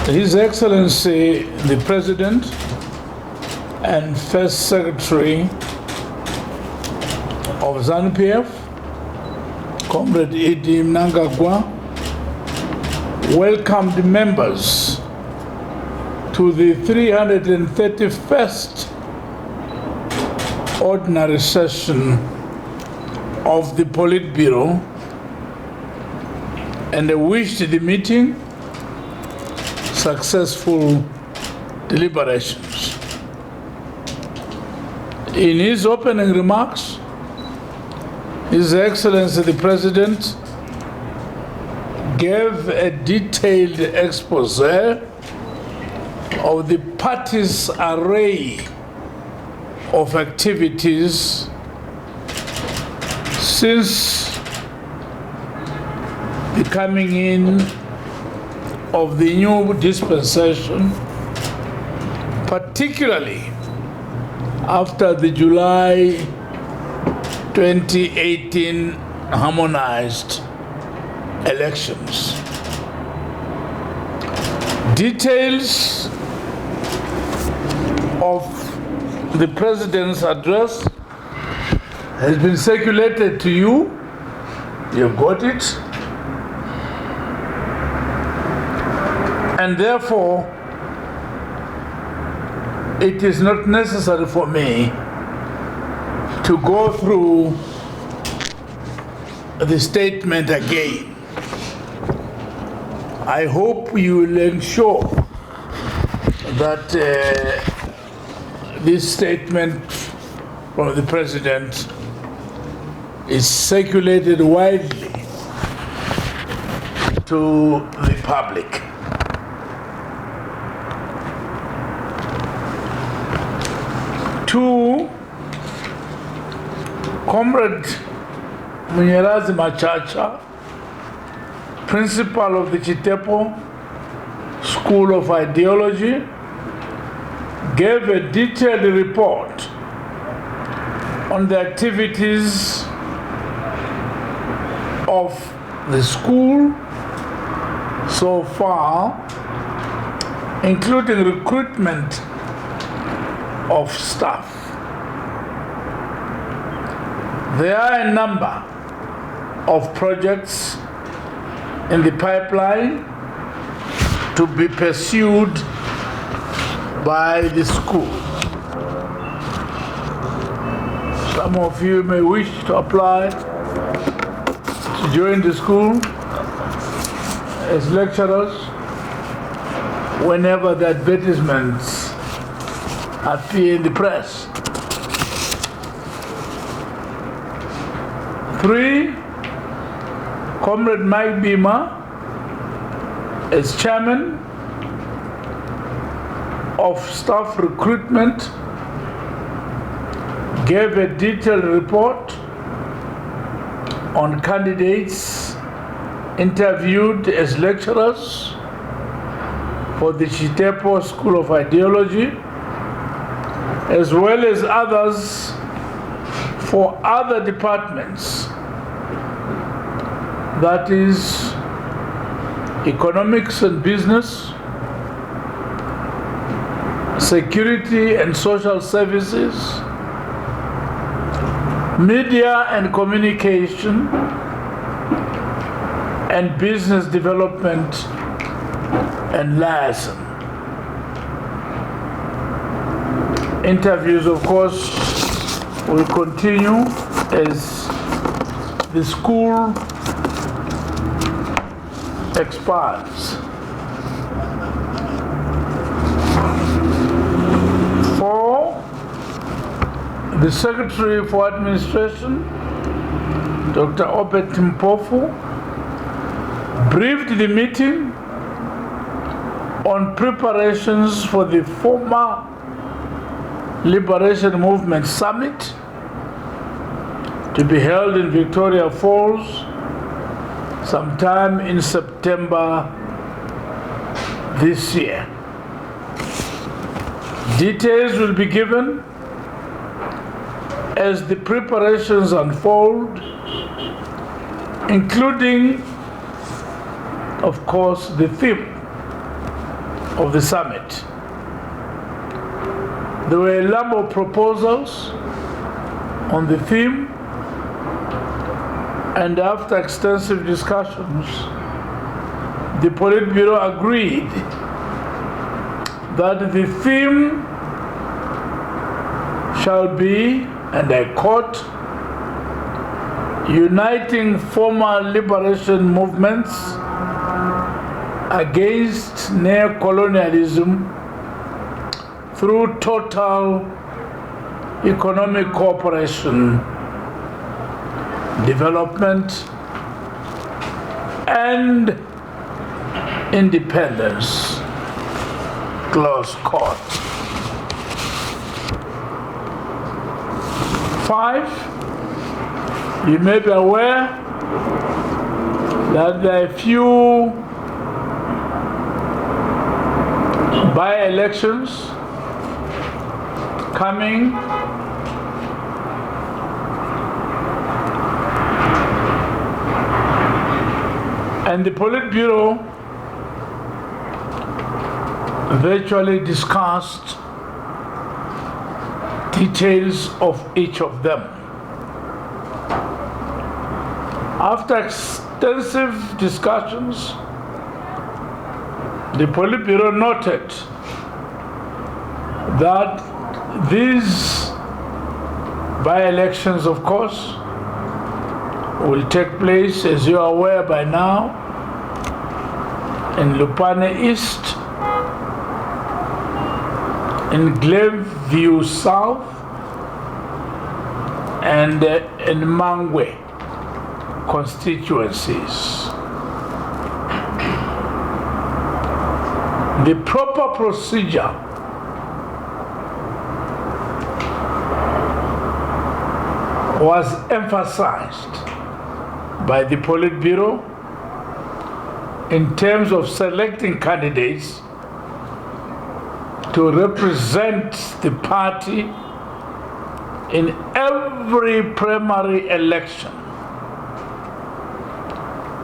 His Excellency the President and First Secretary of ZANU PF, Comrade Idi Mnangagwa, welcomed members to the 331st ordinary session of the Politburo and wished the meeting successful deliberations. In his opening remarks, His Excellency the President gave a detailed expose of the party's array of activities since the coming in of the new dispensation, particularly after the July 2018 harmonized elections. Details of the President's address has been circulated to you. You've got it. And therefore, it is not necessary for me to go through the statement again. I hope you will ensure that this statement from the President is circulated widely to the public. To Comrade Munyerazi Machacha, Principal of the Chitepo School of Ideology, gave a detailed report on the activities of the school so far, including recruitment of staff. There are a number of projects in the pipeline to be pursued by the school. Some of you may wish to apply to join the school as lecturers whenever the advertisements appear in the press. 3, Comrade Mike Bima, as chairman of staff recruitment, gave a detailed report on candidates interviewed as lecturers for the Chitepo School of Ideology, as well as others for other departments, that is economics and business, security and social services, media and communication, and business development and liaison. Interviews, of course, will continue as the school expands. 4, the Secretary for Administration, Dr. Obet Mpofu, briefed the meeting on preparations for the former Liberation Movement Summit to be held in Victoria Falls sometime in September this year. Details will be given as the preparations unfold, including, of course, the theme of the summit. There were a number of proposals on the theme, and after extensive discussions, the Politburo agreed that the theme shall be, and I quote, uniting former liberation movements against neo-colonialism through total economic cooperation, development, and independence. Close quote. 5, you may be aware that there are few by-elections coming, and the Politburo virtually discussed details of each of them. After extensive discussions, the Politburo noted that these by-elections, of course, will take place, as you are aware by now, in Lupane East, in Glenview South, and in Mangwe constituencies. The proper procedure was emphasized by the Politburo in terms of selecting candidates to represent the party in every primary election.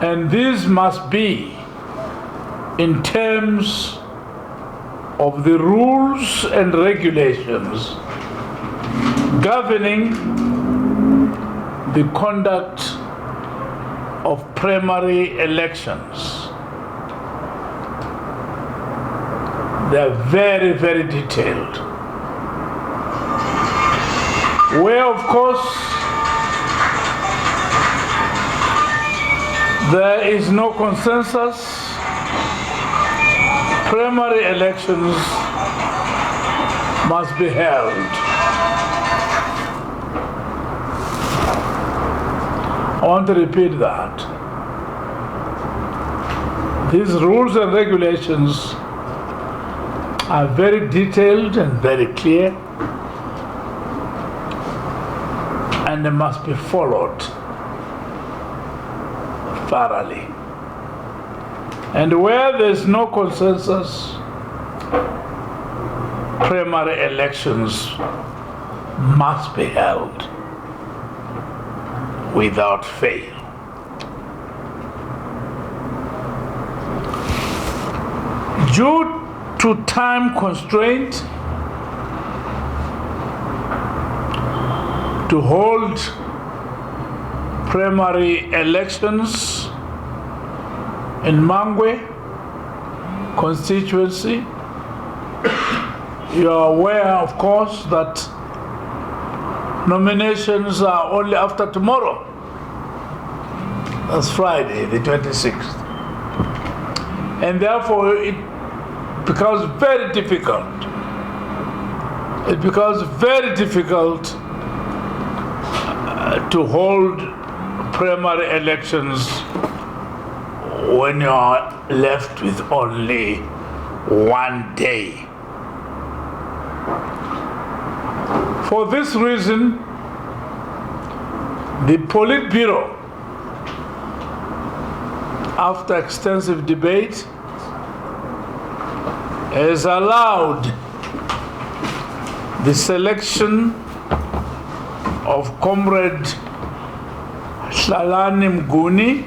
And this must be in terms of the rules and regulations governing the conduct of primary elections. They're very, very detailed. Where, of course, there is no consensus, primary elections must be held. I want to repeat that. These rules and regulations are very detailed and very clear, and they must be followed thoroughly. And where there's no consensus, primary elections must be held without fail. Due to time constraint, to hold primary elections in Mangwe constituency, you are aware, of course, that nominations are only after tomorrow. That's Friday, the 26th. And therefore, it becomes very difficult. It becomes very difficult to hold primary elections when you are left with only one day. For this reason, the Politburo, after extensive debate, has allowed the selection of Comrade Hlalani Mguni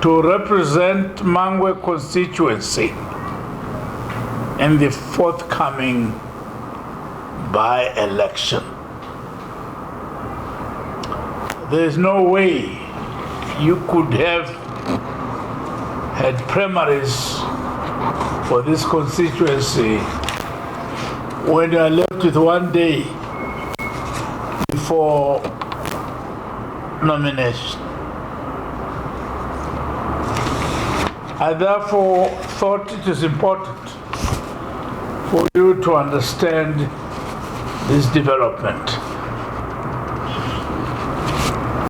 to represent Mangwe constituency in the forthcoming by-election. There is no way you could have had primaries for this constituency when you are left with 1 day before nomination. I therefore thought it is important for you to understand this development.